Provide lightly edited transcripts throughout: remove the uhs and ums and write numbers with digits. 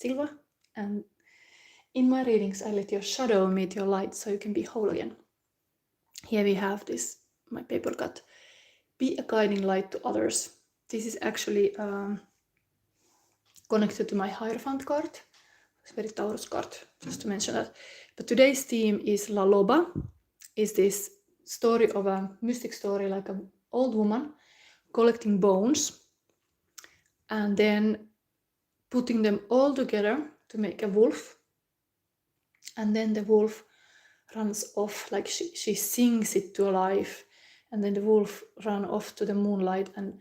Silva, and in my readings I let your shadow meet your light so you can be whole again. Here we have this, my paper cut, be a guiding light to others. This is actually connected to my Hierophant card. It's a very Taurus card, just to mention that. But today's theme is La Loba, is this story of a mystic story, like an old woman collecting bones and then putting them all together to make a wolf. And then the wolf runs off, like she sings it to life. And then the wolf ran off to the moonlight and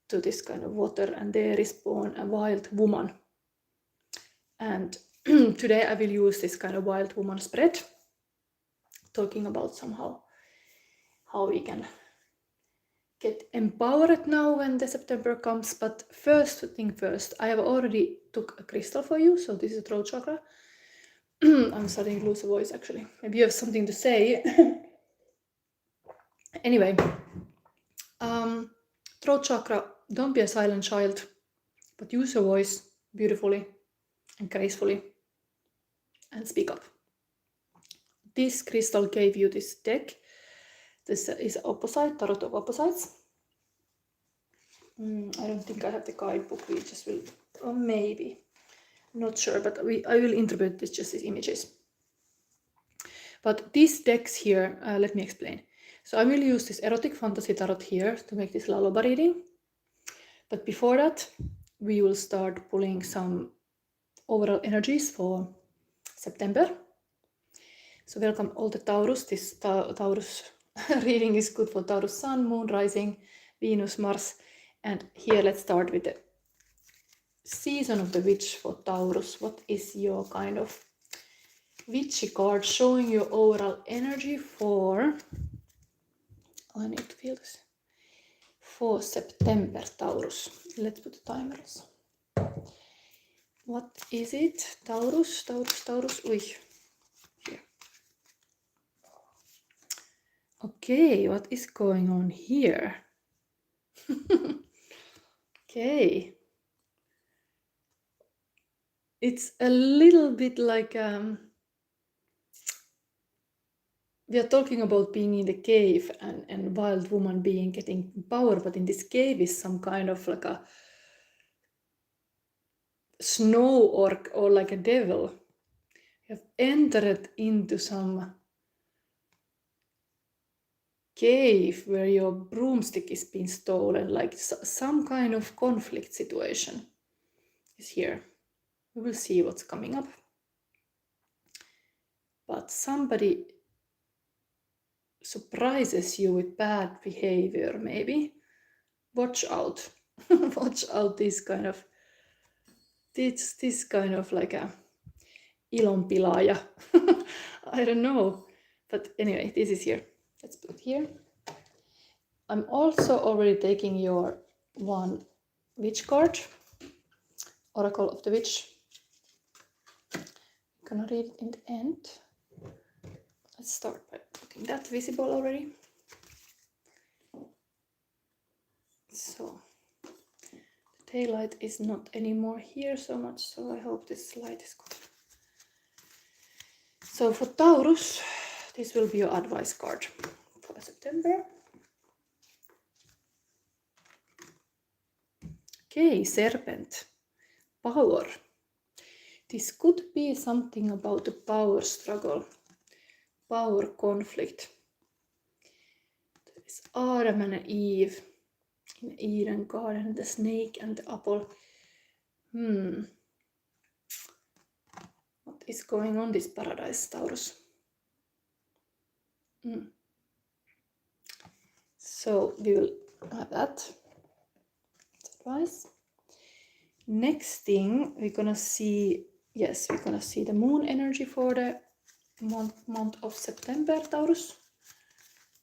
to this kind of water, and there is born a wild woman. And today I will use this kind of wild woman spread, talking about somehow how we can get empowered now when the September comes. But first thing first, I have already took a crystal for you. So this is a throat chakra. I'm starting to lose a voice actually. Maybe you have something to say. Anyway, throat chakra, don't be a silent child, but use your voice beautifully and gracefully and speak up. This crystal gave you this deck. This is opposite, tarot of opposites. I don't think I have the guidebook. We just will, or maybe, not sure, but I will interpret this just as images. But these decks here, let me explain. So I will use this erotic fantasy tarot here to make this La Loba reading. But before that, we will start pulling some overall energies for September. So welcome all the Taurus. This Taurus reading is good for Taurus Sun, Moon, Rising, Venus, Mars. And here let's start with the season of the witch for Taurus. What is your kind of witchy card showing your overall energy for, I need to feel this, for September, Taurus. Let's put the timer on. What is it? Taurus. Ui. Here. Okay, what is going on here? Okay. It's a little bit like we are talking about being in the cave and wild woman getting power, but in this cave is some kind of like a snow orc or like a devil. You have entered into some cave where your broomstick is being stolen, like some kind of conflict situation is here. We will see what's coming up. But somebody surprises you with bad behavior, maybe. Watch out. Watch out, this kind of like a ilonpilaaja. I don't know. But anyway, this is here. Let's put it here. I'm also already taking your one witch card, Oracle of the Witch. I'm gonna read it in the end. Let's start by putting that visible already. So the taillight is not anymore here so much, so I hope this light is good. So for Taurus, this will be your advice card for September. Okay, Serpent, power. This could be something about the power struggle, power conflict. There is Adam and Eve in Eden garden, the snake and the apple. What is going on this paradise, Taurus? So we will have that. That's advice. Next thing we're gonna see, yes, we're gonna see the moon energy for the month of September, Taurus.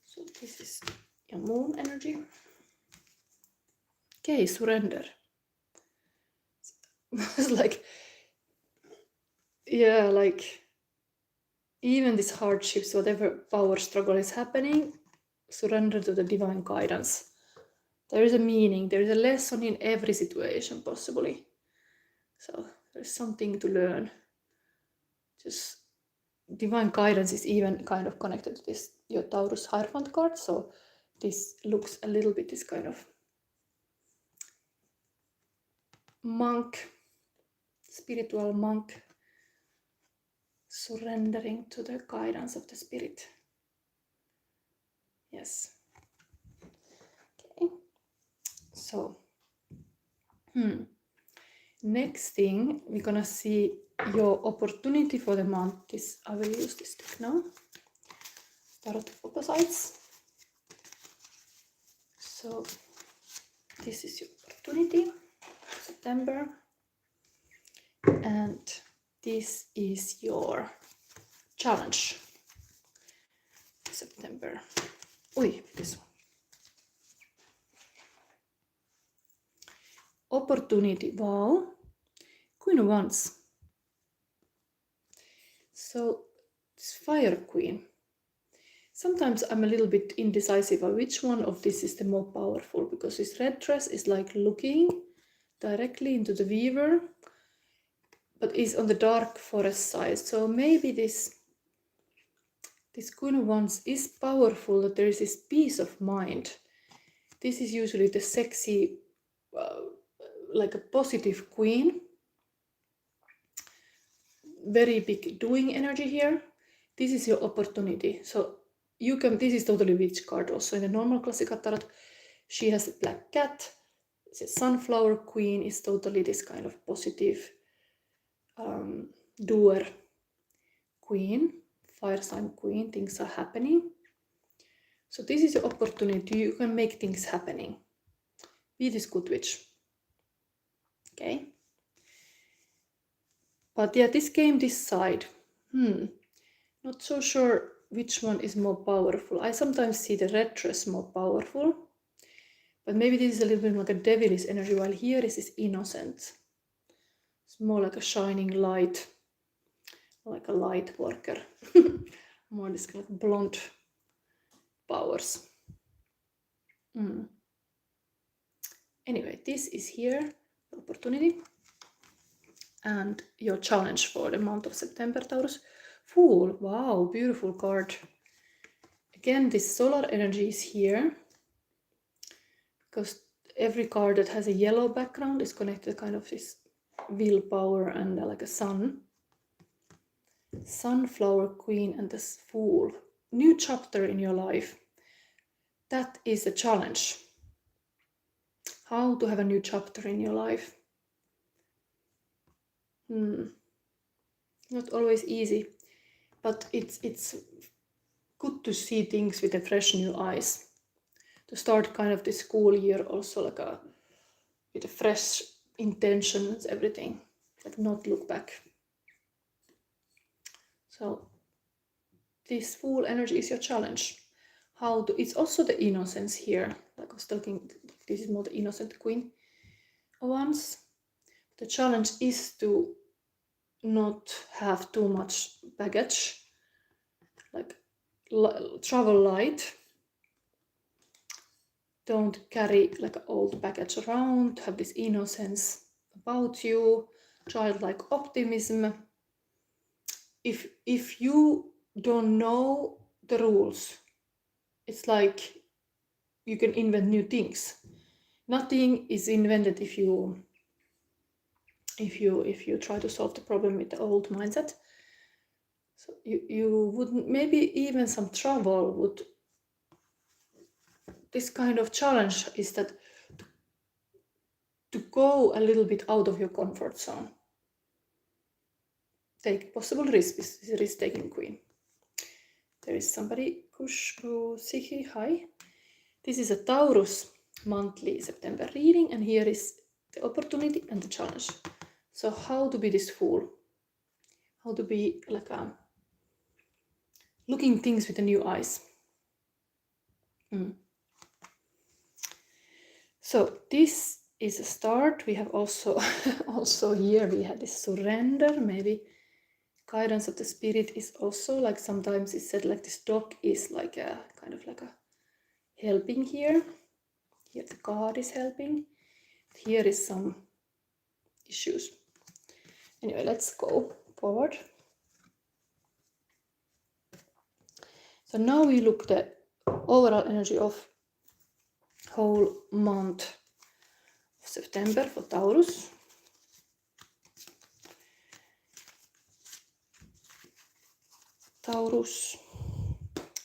So this is your moon energy. Okay, surrender. It's like, yeah, like even these hardships, whatever power struggle is happening, surrender to the divine guidance. There is a meaning, there is a lesson in every situation, possibly. So There's something to learn. Just divine guidance is even kind of connected to this, your Taurus Hierophant card. So this looks a little bit this kind of monk, spiritual monk, surrendering to the guidance of the spirit. Yes. Okay. So, next thing we're gonna see your opportunity for the month. I will use this deck now. Tarot of Opposites. So this is your opportunity, September, and this is your challenge, September. This one. Opportunity, wow. Queen of Wands. So this Fire Queen. Sometimes I'm a little bit indecisive of which one of this is the more powerful, because this red dress is like looking directly into the weaver, but is on the dark forest side. So maybe this Queen of Wands is powerful, that there is this peace of mind. This is usually the sexy, like a positive queen. Very big doing energy here. This is your opportunity. So you can, this is totally witch card also. In the normal classical tarot, she has a black cat. The sunflower queen is totally this kind of positive doer queen, fire sign queen. Things are happening. So this is your opportunity. You can make things happening. Be this good witch. Okay. But yeah, this came this side. Not so sure which one is more powerful. I sometimes see the red dress more powerful, but maybe this is a little bit like a devilish energy, while here is this innocent. It's more like a shining light, like a light worker. More this kind of blonde powers. Anyway, this is here, the opportunity. And your challenge for the month of September, Taurus. Fool, wow, beautiful card. Again, this solar energy is here, because every card that has a yellow background is connected to kind of this willpower and like a sun. Sunflower Queen and this Fool. New chapter in your life. That is a challenge. How to have a new chapter in your life. Not always easy, but it's good to see things with a fresh new eyes. To start kind of the school year also like with a fresh intentions, everything. Like not look back. So this Fool energy is your challenge. It's also the innocence here. Like I was talking, this is more the innocent queen ones. The challenge is to not have too much baggage. Like travel light. Don't carry like old baggage around. Have this innocence about you. Childlike optimism. If you don't know the rules, it's like you can invent new things. Nothing is invented if you try to solve the problem with the old mindset. So you wouldn't, maybe even some travel would. This kind of challenge is that to go a little bit out of your comfort zone. Take possible risks. This is a risk-taking queen. There is somebody, Kushbu Sihi, hi. This is a Taurus monthly September reading, and here is the opportunity and the challenge. So how to be this Fool? How to be like looking things with the new eyes. So this is a start. We have also here we had this surrender. Maybe guidance of the spirit is also like sometimes it's said like this dog is like a kind of like a helping here. Here the God is helping. Here is some issues. Anyway, let's go forward. So now we look the overall energy of whole month of September for Taurus. Taurus,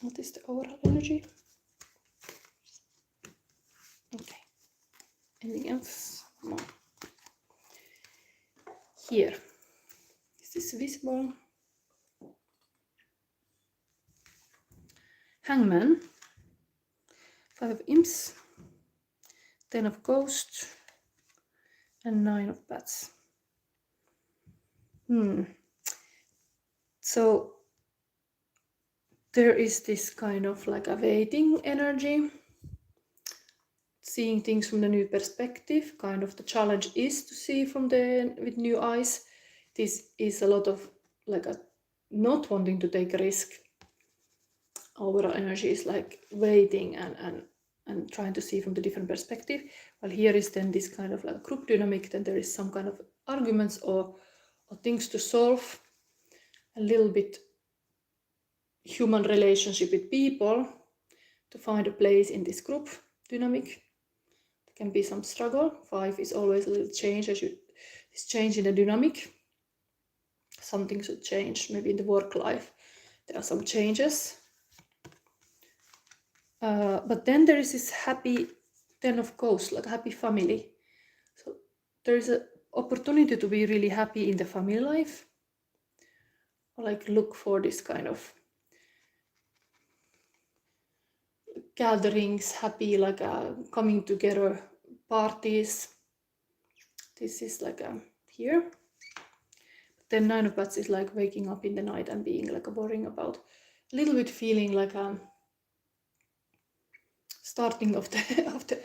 what is the overall energy? Okay, anything else? No. Here, is this visible? Hangman, 5 of imps, 10 of ghosts, and 9 of bats. So there is this kind of like a waiting energy, seeing things from the new perspective. Kind of the challenge is to see with new eyes. This is a lot of like a not wanting to take a risk. Overall energy is like waiting and trying to see from the different perspective. While here is then this kind of like group dynamic, then there is some kind of arguments or things to solve, a little bit human relationship with people to find a place in this group dynamic. There can be some struggle. 5 is always a little change, this change in the dynamic. Something should change, maybe in the work life. There are some changes. But then there is this happy 10 of ghosts, like a happy family. So there is an opportunity to be really happy in the family life. Or like look for this kind of gatherings, happy, like coming together parties. This is like here. Then 9 of bats is like waking up in the night and being like worrying about, a little bit feeling like starting of the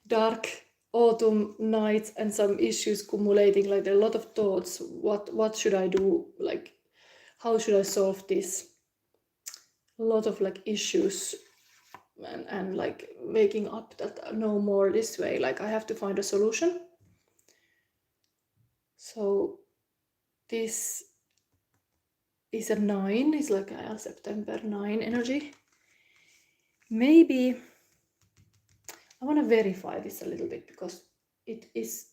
dark autumn nights and some issues accumulating. Like there are a lot of thoughts. What should I do? Like how should I solve this? A lot of like issues. And like waking up that no more this way, like I have to find a solution. So this is a 9, it's like a September 9 energy. Maybe I want to verify this a little bit because it is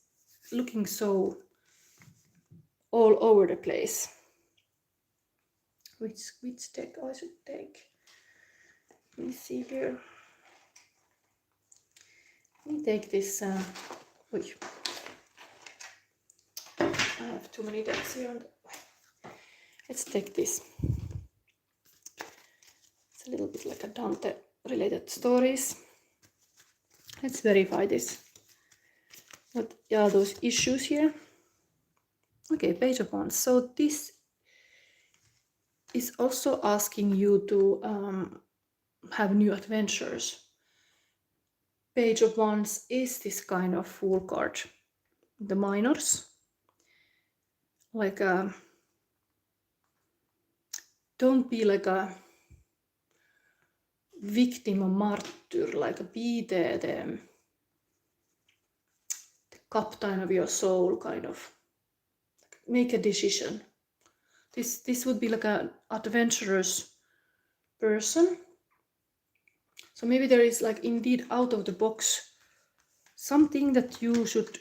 looking so all over the place. Which deck I should take? Let me see here. Let me take this. I have too many decks here. Let's take this. It's a little bit like a Dante related stories. Let's verify this. What are those issues here? Okay, Page of Wands. So this is also asking you to have new adventures. Page of Wands is this kind of Fool card, the minors. Like don't be like a victim or martyr, like be the captain of your soul, kind of. Make a decision. This would be like an adventurous person. So maybe there is like indeed out of the box something that you should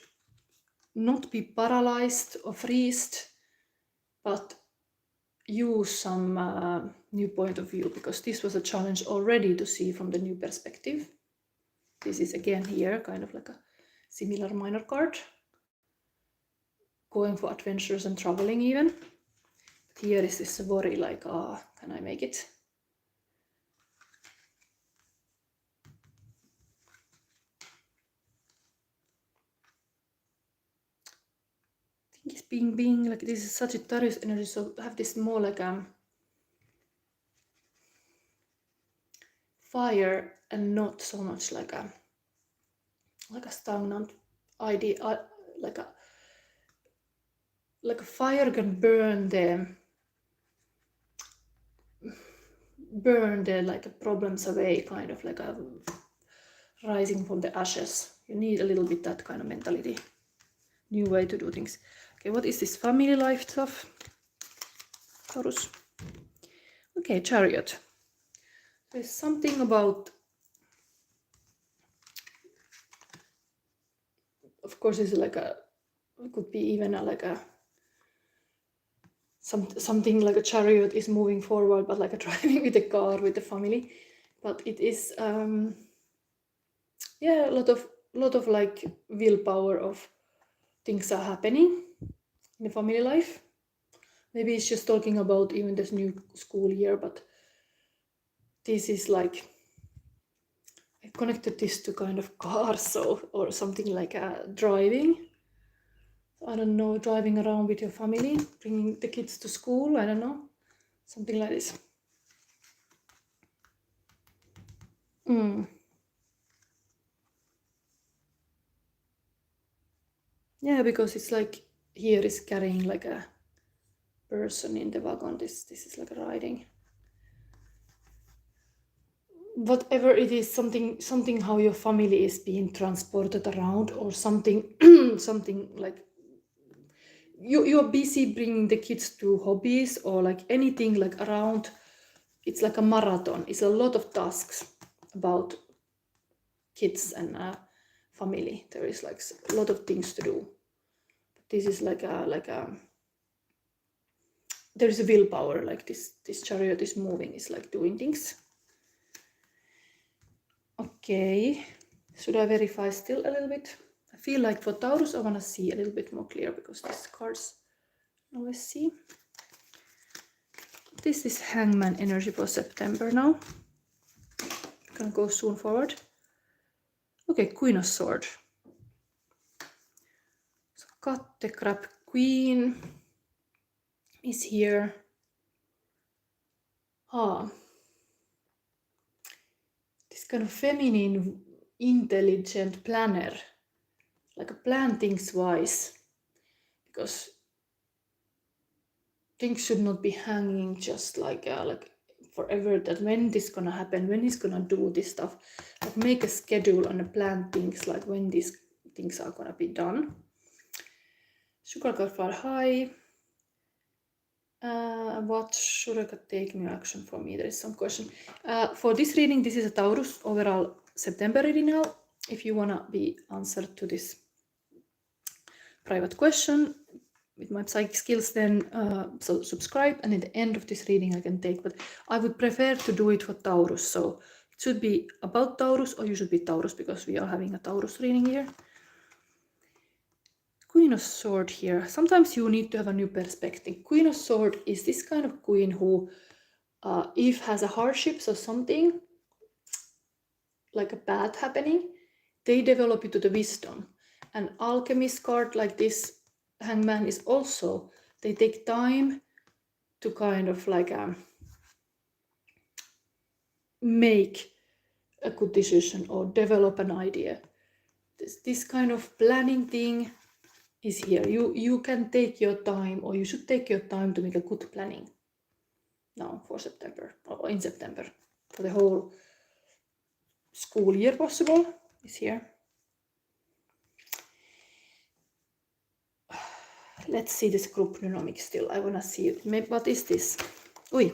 not be paralyzed or freezed, but use some new point of view, because this was a challenge already to see from the new perspective. This is again here kind of like a similar minor card, going for adventures and traveling even. But here is this worry, like can I make it? I think it's being like, this is Sagittarius energy, so have this more like fire and not so much like a stagnant idea, like a fire can burn the like problems away, kind of like a rising from the ashes. You need a little bit that kind of mentality, new way to do things. Okay, what is this family life stuff? Taurus. Okay, Chariot. There's something about, of course, it's like a, it could be even like a, something like a chariot is moving forward, but like a driving with a car with the family. But it is, yeah, a lot of like willpower of things are happening in the family life. Maybe it's just talking about even this new school year, but this is like, I connected this to kind of cars or something like driving. I don't know, driving around with your family, bringing the kids to school, I don't know, something like this. Yeah, because it's like here is carrying like a person in the wagon. This is like a riding. Whatever it is, something how your family is being transported around, or something something like you're busy bringing the kids to hobbies or like anything like around. It's like a marathon. It's a lot of tasks about kids and family. There is like a lot of things to do. This is like a there is a willpower, like this chariot is moving, is like doing things. Okay, should I verify still a little bit? I feel like for Taurus I want to see a little bit more clear because these cards always see. This is Hangman energy for September now. I'm gonna go soon forward. Okay, Queen of Swords. So cut the crap queen is here. This kind of feminine, intelligent planner, like a plan things wise, because things should not be hanging just like forever. That when this gonna happen, when he's gonna do this stuff, like make a schedule and plan things like when these things are gonna be done. Sugar card far high. What should I take new action for me? There is some question. For this reading, this is a Taurus overall September reading now. If you wanna be answered to this private question with my psychic skills, then so subscribe, and at the end of this reading I can take, but I would prefer to do it for Taurus, so it should be about Taurus, or you should be Taurus because we are having a Taurus reading here. Queen of Sword here. Sometimes you need to have a new perspective. Queen of Sword is this kind of queen who, if has a hardships or something, like a bad happening, they develop it to the wisdom. An alchemist card like this Hangman is also, they take time to kind of like make a good decision or develop an idea. This kind of planning thing is here. You can take your time, or you should take your time to make a good planning now for September, or in September, for the whole school year possible is here. Let's see this group dynamic still. I wanna see it. Maybe, what is this? Oi.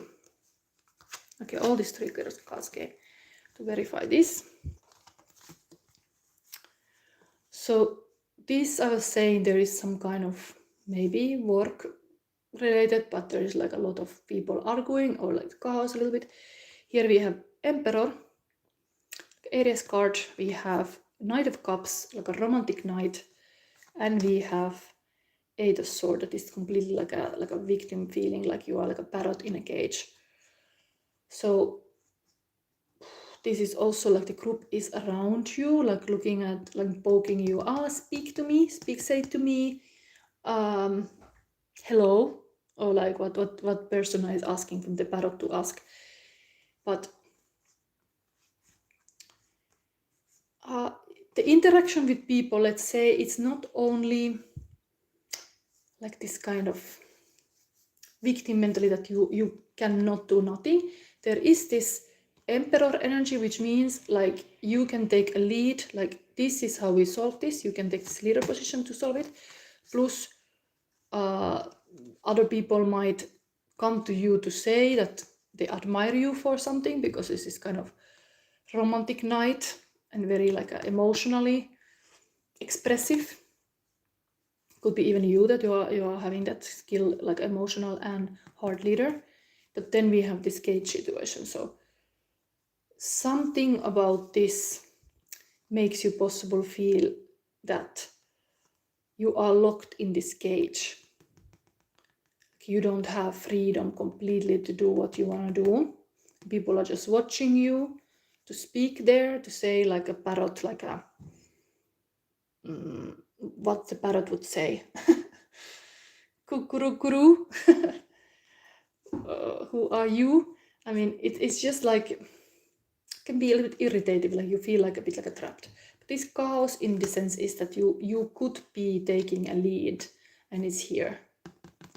Okay, all these three cards came to verify this. So this, I was saying, there is some kind of maybe work related, but there is like a lot of people arguing or like chaos a little bit. Here we have Emperor, Aries card. We have Knight of Cups, like a romantic knight, and we have Eight of Swords. That is completely like a victim feeling, like you are like a parrot in a cage. So this is also like the group is around you, like looking at, like poking you. Speak to me, say to me, hello, or like what person is asking from the parrot to ask. But the interaction with people, let's say, it's not only like this kind of victim mentality that you cannot do nothing. There is this Emperor energy, which means like you can take a lead, like this is how we solve this. You can take this leader position to solve it. Plus Other people might come to you to say that they admire you for something, because this is kind of romantic night and very like emotionally expressive. Could be even you that you're having that skill, like emotional and heart leader. But then we have this cage situation. So something about this makes you possible feel that you are locked in this cage. You don't have freedom completely to do what you want to do. People are just watching you to speak there, to say like a parrot, like a what the parrot would say. Kukuru. Who are you? I mean, it's just like, it can be a little bit irritating, like you feel like a bit like a trapped. But this chaos in the sense is that you could be taking a lead, and it's here,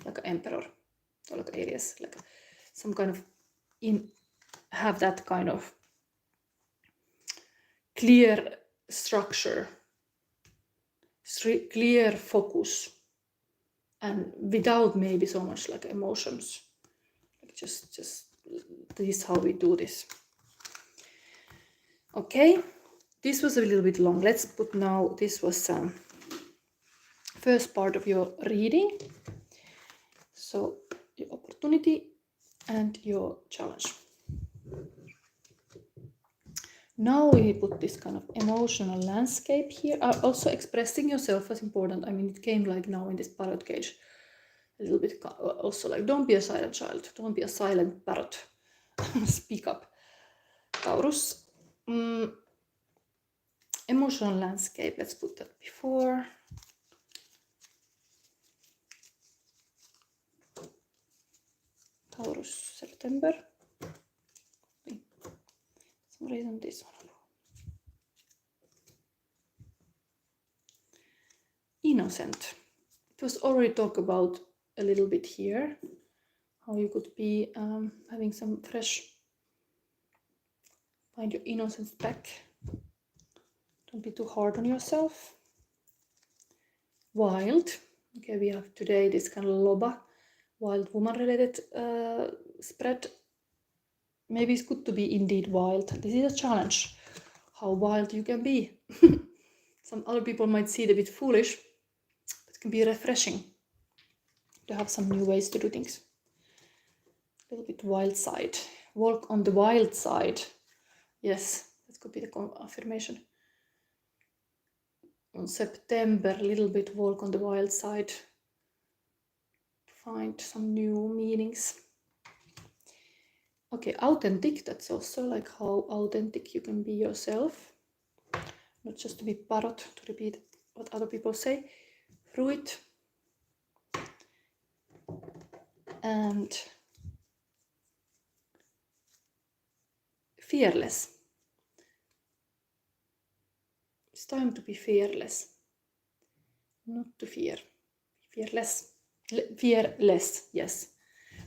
like an emperor, or like Aries, like some kind of have that kind of clear structure, clear focus, and without maybe so much like emotions. Like just this is how we do this. Okay, this was a little bit long. Let's put now, this was first part of your reading. So your opportunity and your challenge. Now we put this kind of emotional landscape here. Also expressing yourself was important. I mean, it came like now in this parrot cage a little bit also like, don't be a silent child. Don't be a silent parrot. Speak up. Taurus. Emotional landscape, let's put that before. Taurus, September. Some reason this one. Innocent. It was already talked about a little bit here, how you could be having some fresh, find your innocence back. Don't be too hard on yourself. Wild. Okay, we have today this kind of Loba, wild woman related spread. Maybe it's good to be indeed wild. This is a challenge, how wild you can be. Some other people might see it a bit foolish, but it can be refreshing to have some new ways to do things. A little bit wild side. Walk on the wild side. Yes, that could be the affirmation. On September, a little bit walk on the wild side. Find some new meanings. Okay, authentic, that's also like how authentic you can be yourself. Not just to be parrot, to repeat what other people say. Fruit. And fearless. It's time to be fearless. Not to fear. Fearless. Fearless, yes.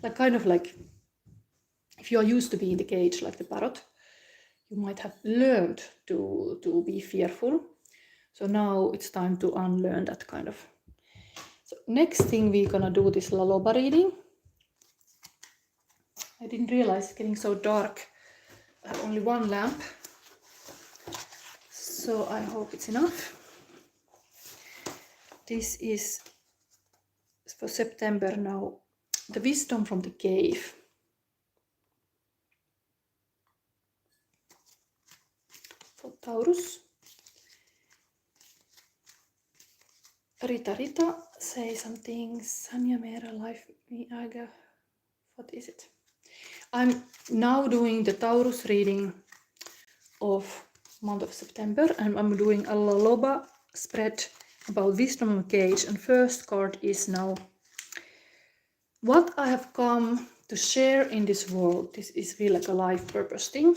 Like kind of like, if you are used to being in the cage like the parrot, you might have learned to be fearful. So now it's time to unlearn that kind of. So next thing we're gonna do this Loba reading. I didn't realize it's getting so dark. I have only one lamp, so I hope it's enough. This is for September now, the wisdom from the cave. For Taurus. Rita, say something. Sanya Mera life me aga. What is it? I'm now doing the Taurus reading of month of September, and I'm doing a Loba spread about wisdom of cage, and first card is now what I have come to share in this world. This is really like a life purpose thing.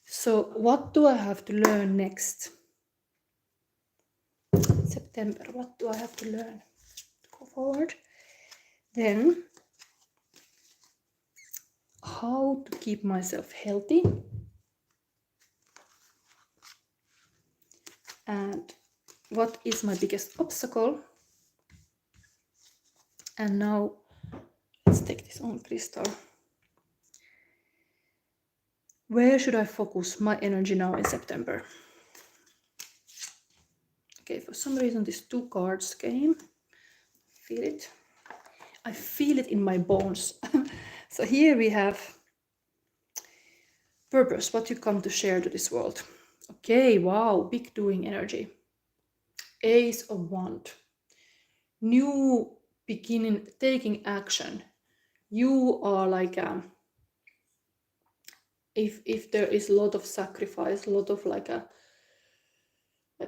So what do I have to learn next? September, what do I have to learn? Go forward. Then how to keep myself healthy, and what is my biggest obstacle And now let's take this on crystal. Where should I focus my energy now in September? Okay, for some reason these two cards came. Feel it. I feel it in my bones. So here we have purpose, what you come to share to this world. Okay, wow, big doing energy. Ace of Wand. New beginning, taking action. You are like if there is a lot of sacrifice, a lot of like a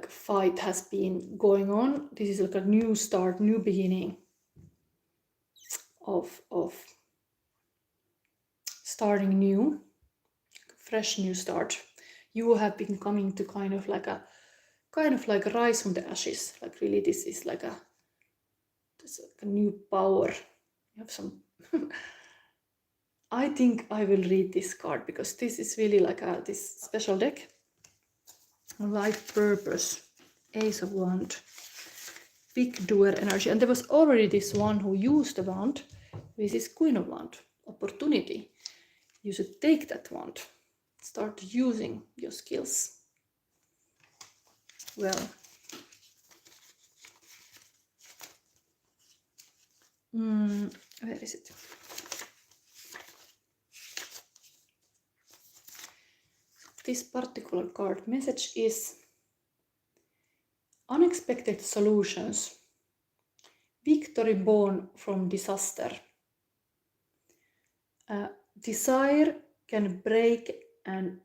fight has been going on, this is like a new start, new beginning of starting new, fresh new start. You have been coming to kind of like a rise from the ashes. Like really, this is like a new power. You have some. I think I will read this card because this is really like this special deck. Life purpose, Ace of Wand, big doer energy, and there was already this one who used the wand. This is Queen of Wand, opportunity. You should take that wand, start using your skills. Well, where is it? This particular card message is unexpected solutions, victory born from disaster. Desire can break and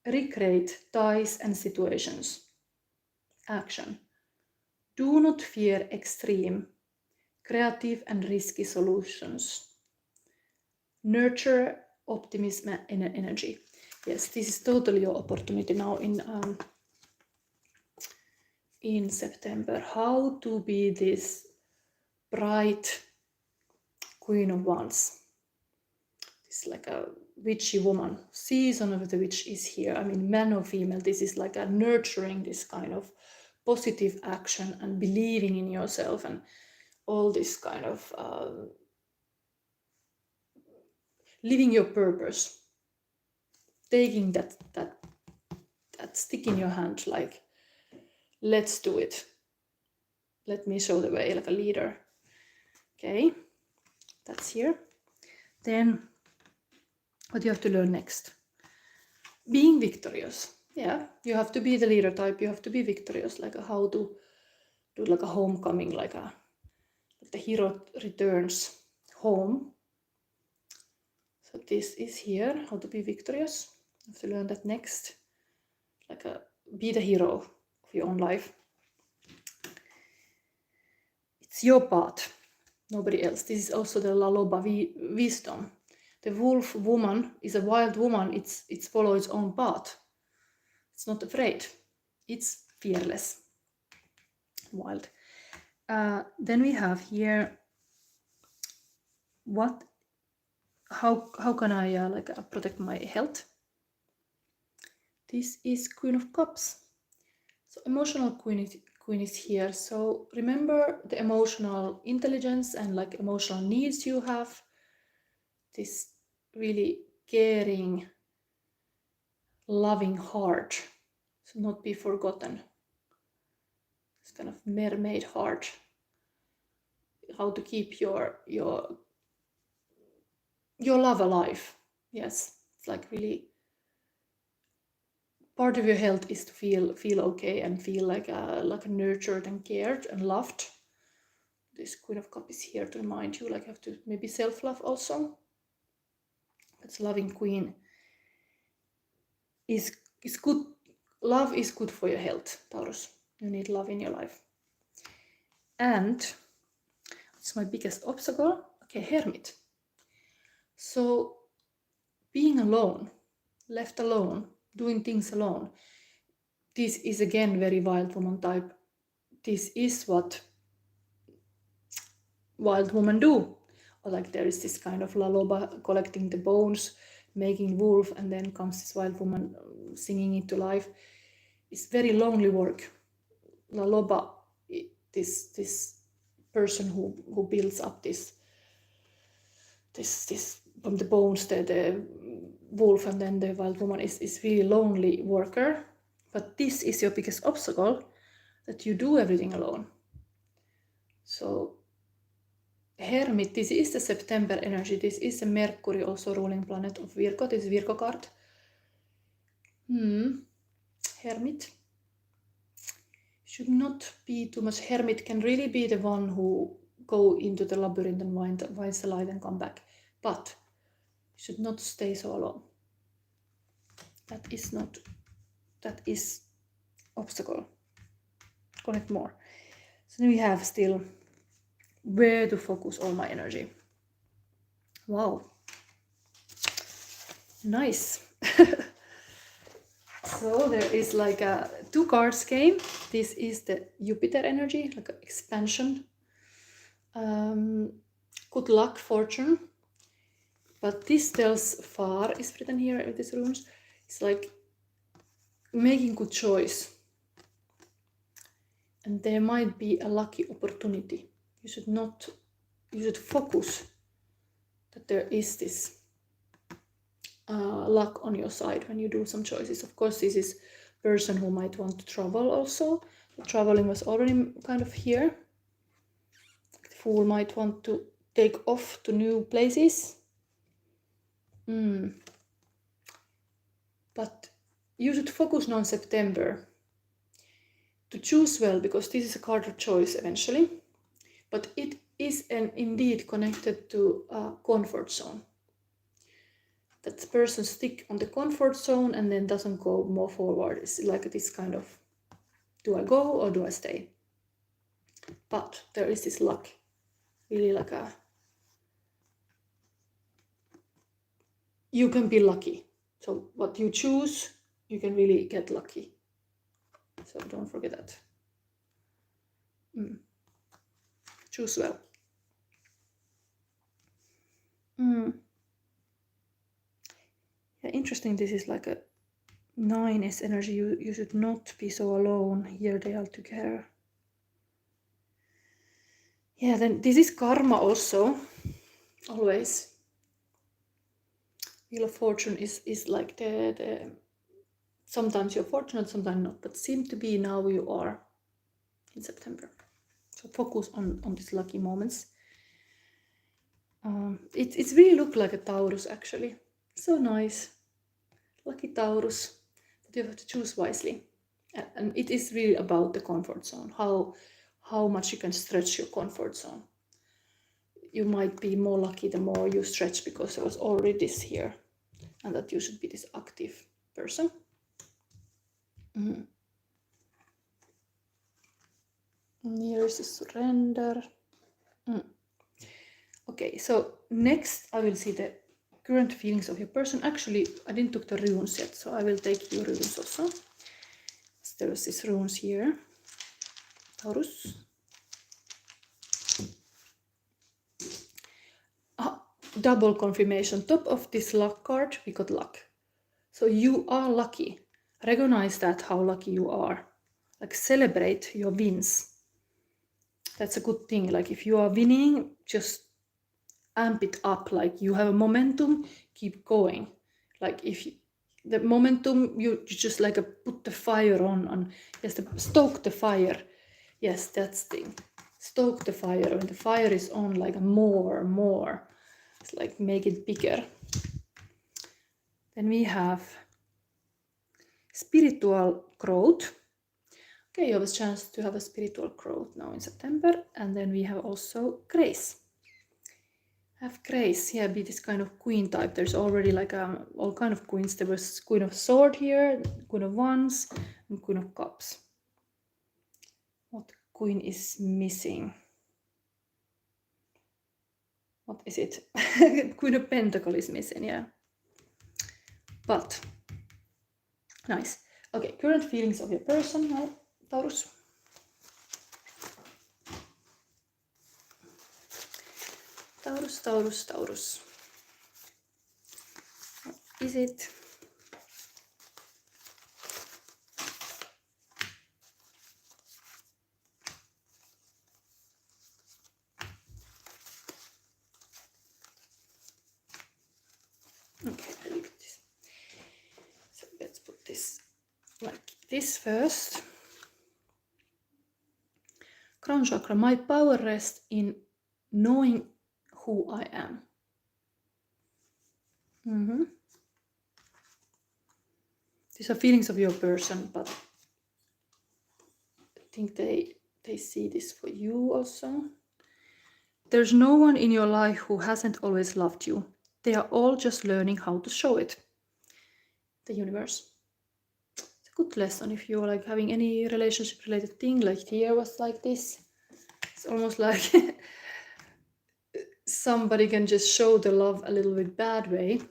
recreate ties and situations. Action. Do not fear extreme, creative and risky solutions. Nurture optimism and energy. Yes, this is totally your opportunity now in September. How to be this bright Queen of Wands. It's like a witchy woman. Season of the witch is here. I mean, man or female, this is like a nurturing this kind of positive action and believing in yourself and all this kind of living your purpose, taking that stick in your hand, like, let's do it. Let me show the way, like a leader. Okay, that's here. Then what you have to learn next? Being victorious. Yeah, you have to be the leader type. You have to be victorious, like how to do like a homecoming, like the hero returns home. So this is here, how to be victorious. You have to learn that next. Like be the hero of your own life. It's your path, nobody else. This is also the Loba wisdom. The wolf woman is a wild woman. It's follow its own path. It's not afraid. It's fearless. Wild. Then we have here how can I protect my health? This is Queen of Cups. So emotional queen is here. So remember the emotional intelligence and like emotional needs you have. This really caring, loving heart. So not be forgotten. This kind of mermaid heart. How to keep your love alive. Yes, it's like really part of your health is to feel okay and feel like nurtured and cared and loved. This Queen of Cups is here to remind you, like you have to maybe self-love also. It's loving queen is good. Love is good for your health, Taurus. You need love in your life. And it's my biggest obstacle. Okay, Hermit. So being alone, left alone, doing things alone. This is again very wild woman type. This is what wild women do. Or like there is this kind of Loba collecting the bones, making wolf, and then comes this wild woman singing it to life. It's very lonely work. Loba, this person who builds up this from the bones, the wolf and then the wild woman is really lonely worker. But this is your biggest obstacle, that you do everything alone. So Hermit, this is the September energy. This is a Mercury, also ruling planet of Virgo. This is Virgo card. Hermit. Should not be too much. Hermit can really be the one who go into the labyrinth and finds the light and come back. But should not stay so alone. That is obstacle. Connect more. So then we have still where to focus all my energy. Wow. Nice. So there is like a 2 cards game. This is the Jupiter energy, like an expansion. Good luck, fortune. But this tells far is written here with these runes. It's like making good choice. And there might be a lucky opportunity. You should focus that there is this luck on your side when you do some choices. Of course, this is person who might want to travel also. The traveling was already kind of here. The Fool might want to take off to new places. But you should focus now in September to choose well, because this is a card of choice eventually. But it is indeed connected to a comfort zone. That the person stick on the comfort zone and then doesn't go more forward. It's like this kind of, do I go or do I stay? But there is this luck, really like you can be lucky. So what you choose, you can really get lucky. So don't forget that. Choose well. Yeah, interesting. This is like a 9's energy. You should not be so alone. Here they are together. Yeah, then this is karma also. Always. Wheel of Fortune is like the sometimes you're fortunate, sometimes not. But seem to be now you are in September. So focus on these lucky moments. It's really look like a Taurus actually. So nice. Lucky Taurus. But you have to choose wisely. And it is really about the comfort zone. How much you can stretch your comfort zone. You might be more lucky the more you stretch, because there was already this here. And that you should be this active person. Here's the surrender. Okay, so next I will see the current feelings of your person. Actually, I didn't took the runes yet, so I will take your runes also. So there's these runes here. Taurus. Double confirmation. Top of this luck card, we got luck. So you are lucky. Recognize that, how lucky you are. Like celebrate your wins. That's a good thing. Like if you are winning, just amp it up. Like you have a momentum, keep going. Like if the momentum, you just like put the fire on. Yes, stoke the fire. Yes, that's the thing. Stoke the fire. When the fire is on, like more. It's like make it bigger. Then we have spiritual growth. Okay, you have a chance to have a spiritual growth now in September. And then we have also grace. Have grace, yeah, be this kind of queen type. There's already like all kind of queens. There was Queen of Sword here, Queen of Wands, and Queen of Cups. What queen is missing? What is it? Queen of Pentacle is missing, yeah. But nice. Okay, current feelings of your person now, Taurus. Taurus. What is it? Okay, I look at this. So let's put this like this first. Crown chakra, my power rests in knowing who I am. These are feelings of your person, but I think they see this for you also. There's no one in your life who hasn't always loved you. They are all just learning how to show it. The universe. It's a good lesson if you're like having any relationship related thing, like here was like this. It's almost like somebody can just show the love a little bit bad way.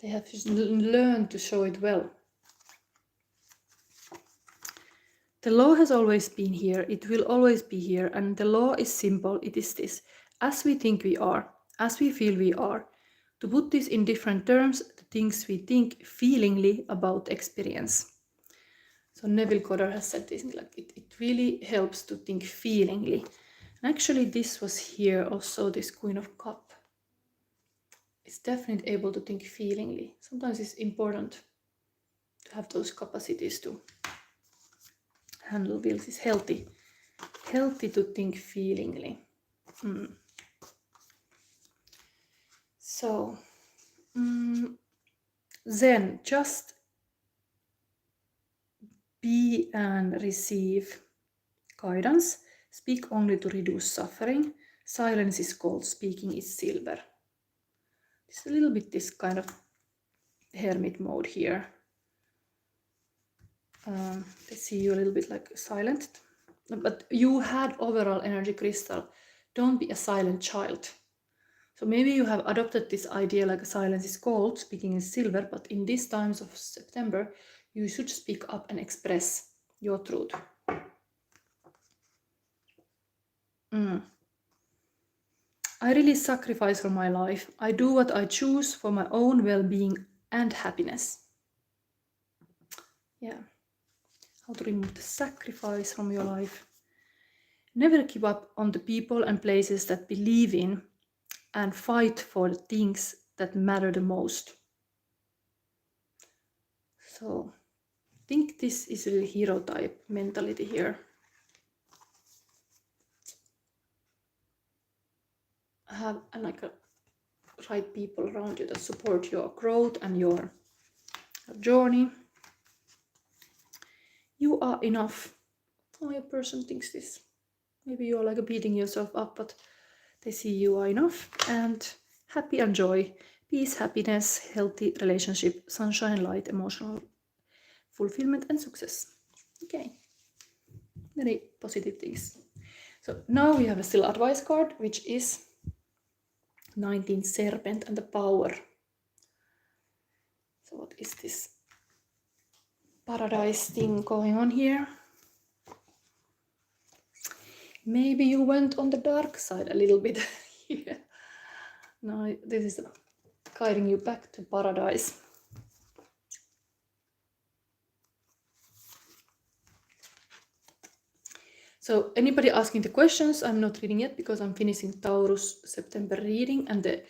They have to learn to show it well. The law has always been here, it will always be here, and the law is simple, it is this. As we think we are, as we feel we are. To put this in different terms, the things we think feelingly about experience. So Neville Goddard has said this, like it really helps to think feelingly. And actually this was here also, this Queen of Cup. It's definitely able to think feelingly. Sometimes it's important to have those capacities to handle wills. Is healthy to think feelingly. So then just be and receive guidance. Speak only to reduce suffering. Silence is gold, speaking is silver. It's a little bit this kind of hermit mode here. They see you a little bit like silent, but you had overall energy crystal. Don't be a silent child. So maybe you have adopted this idea like silence is gold, speaking is silver, but in these times of September, you should speak up and express your truth. I really sacrifice for my life. I do what I choose for my own well-being and happiness. Yeah. How to remove the sacrifice from your life. Never give up on the people and places that believe in and fight for the things that matter the most. So I think this is a hero type mentality here. Have like a right people around you that support your growth and your journey. You are enough. Oh, your person thinks this. Maybe you're like beating yourself up, but they see you are enough and happy and joy, peace, happiness, healthy relationship, sunshine, light, emotional fulfillment and success. Okay, very positive things. So now we have a still advice card, which is 19 Serpent and the power. So what is this paradise thing going on here? Maybe you went on the dark side a little bit here. Now this is guiding you back to paradise. So anybody asking the questions, I'm not reading yet because I'm finishing Taurus September reading, and the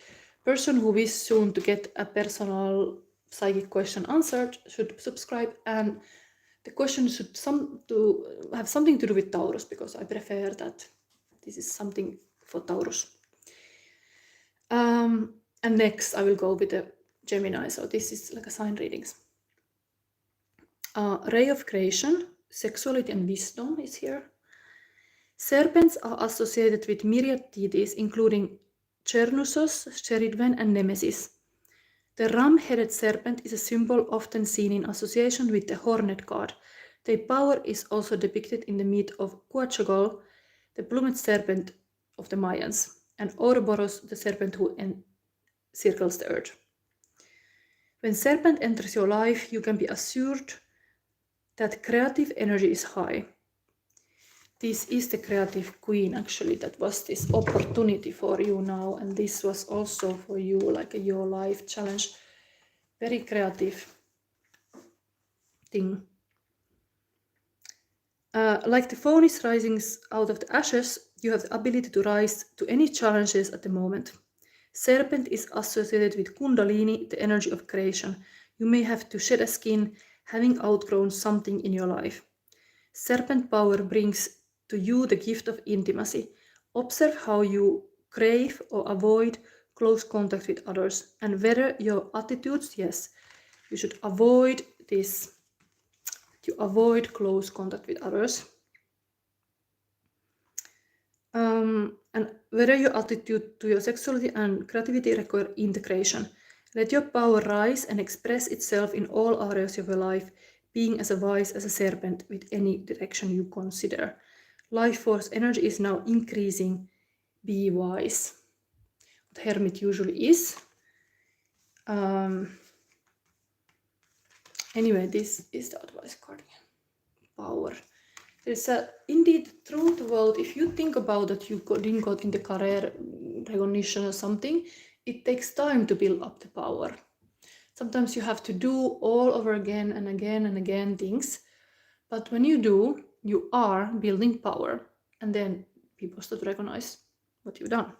person who wishes soon to get a personal psychic question answered should subscribe, and the question should have something to do with Taurus, because I prefer that this is something for Taurus. And next I will go with the Gemini, so this is like a sign readings. Ray of creation, sexuality and wisdom is here. Serpents are associated with myriad deities, including Cernussos, Cheridwen, and Nemesis. The ram-headed serpent is a symbol often seen in association with the hornet god. Their power is also depicted in the myth of Quetzalcoatl, the plumaged serpent of the Mayans, and Ouroboros, the serpent who encircles the earth. When serpent enters your life, you can be assured that creative energy is high. This is the creative queen, actually, that was this opportunity for you now, and this was also for you, like your life challenge. Very creative thing. Like the phoenix rising out of the ashes, you have the ability to rise to any challenges at the moment. Serpent is associated with Kundalini, the energy of creation. You may have to shed a skin, having outgrown something in your life. Serpent power brings to you the gift of intimacy. Observe how you crave or avoid close contact with others, and whether your attitudes, yes, you should avoid this, you avoid close contact with others. And whether your attitude to your sexuality and creativity require integration. Let your power rise and express itself in all areas of your life, being as wise as a serpent with any direction you consider. Life force energy is now increasing. Be wise. What Hermit usually is. Anyway, this is the advice card again. Power. There's indeed through the world, if you think about that you didn't got in the career recognition or something, it takes time to build up the power. Sometimes you have to do all over again and again and again things. But when you do, you are building power. And then people start to recognize what you've done.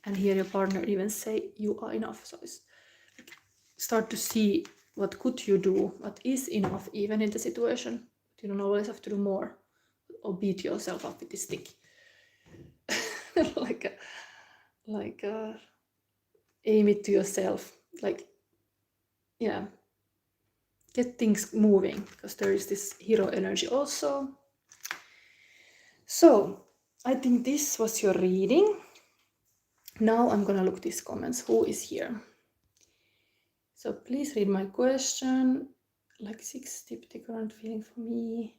And here your partner even say you are enough. So it's like, start to see what could you do, what is enough even in the situation. You don't always have to do more or beat yourself up with this stick. like aim it to yourself. Like, yeah, get things moving, because there is this hero energy also. So I think this was your reading. Now I'm gonna look these comments. Who is here? So please read my question. Like 6 tip the current feeling for me.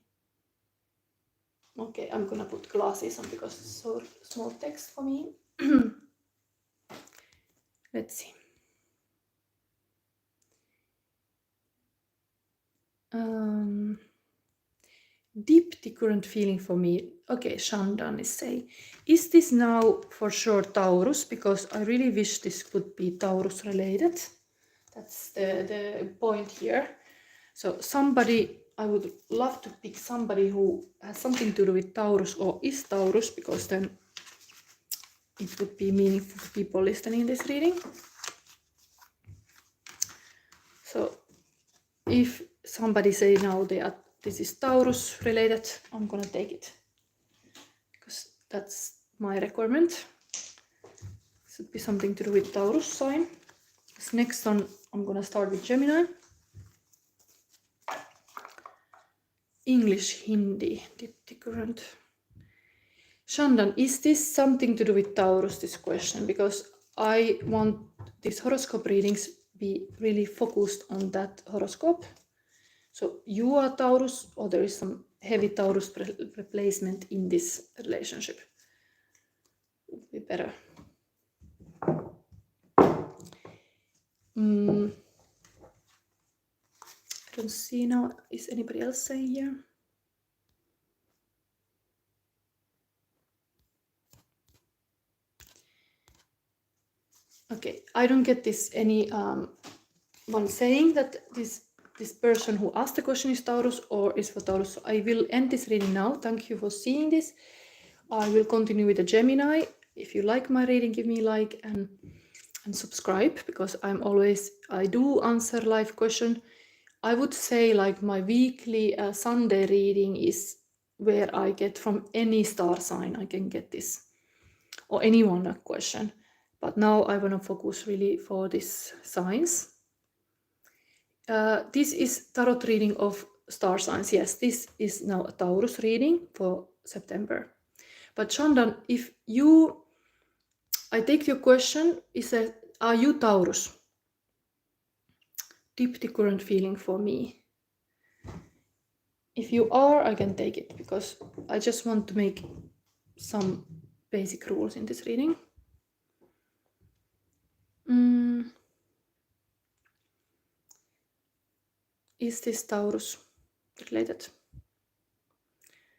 Okay, I'm gonna put glasses on because it's so small text for me. Let's see. Deep the current feeling for me. Okay, Shandan is saying, is this now for sure Taurus? Because I really wish this could be Taurus related. That's the point here. So somebody, I would love to pick somebody who has something to do with Taurus or is Taurus, because then it would be meaningful for people listening this reading. So if somebody say now this is Taurus related, I'm gonna take it, because that's my requirement. It should be something to do with Taurus sign. This next one, I'm gonna start with Gemini. English, Hindi, the current. Shandan, is this something to do with Taurus, this question? Because I want these horoscope readings be really focused on that horoscope. So you are Taurus, or there is some heavy Taurus replacement in this relationship. It would be better. I don't see now. Is anybody else saying here? Okay, I don't get this any one saying that this person who asked the question is Taurus or is for Taurus. So I will end this reading now. Thank you for seeing this. I will continue with the Gemini. If you like my reading, give me a like and subscribe, because I do answer live question. I would say like my weekly Sunday reading is where I get from any star sign. I can get this, or anyone a question. But now I want to focus really for this signs. This is tarot reading of star signs. Yes, this is now a Taurus reading for September. But Shandan, if I take your question, is that, are you Taurus? Deep the current feeling for me. If you are, I can take it, because I just want to make some basic rules in this reading. Is this Taurus related?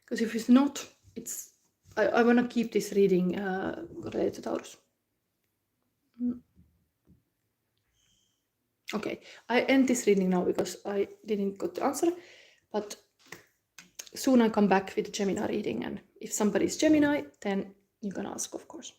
Because if it's not, I want to keep this reading related to Taurus. Okay, I end this reading now because I didn't get the answer, but soon I come back with the Gemini reading, and if somebody is Gemini, then you can ask, of course.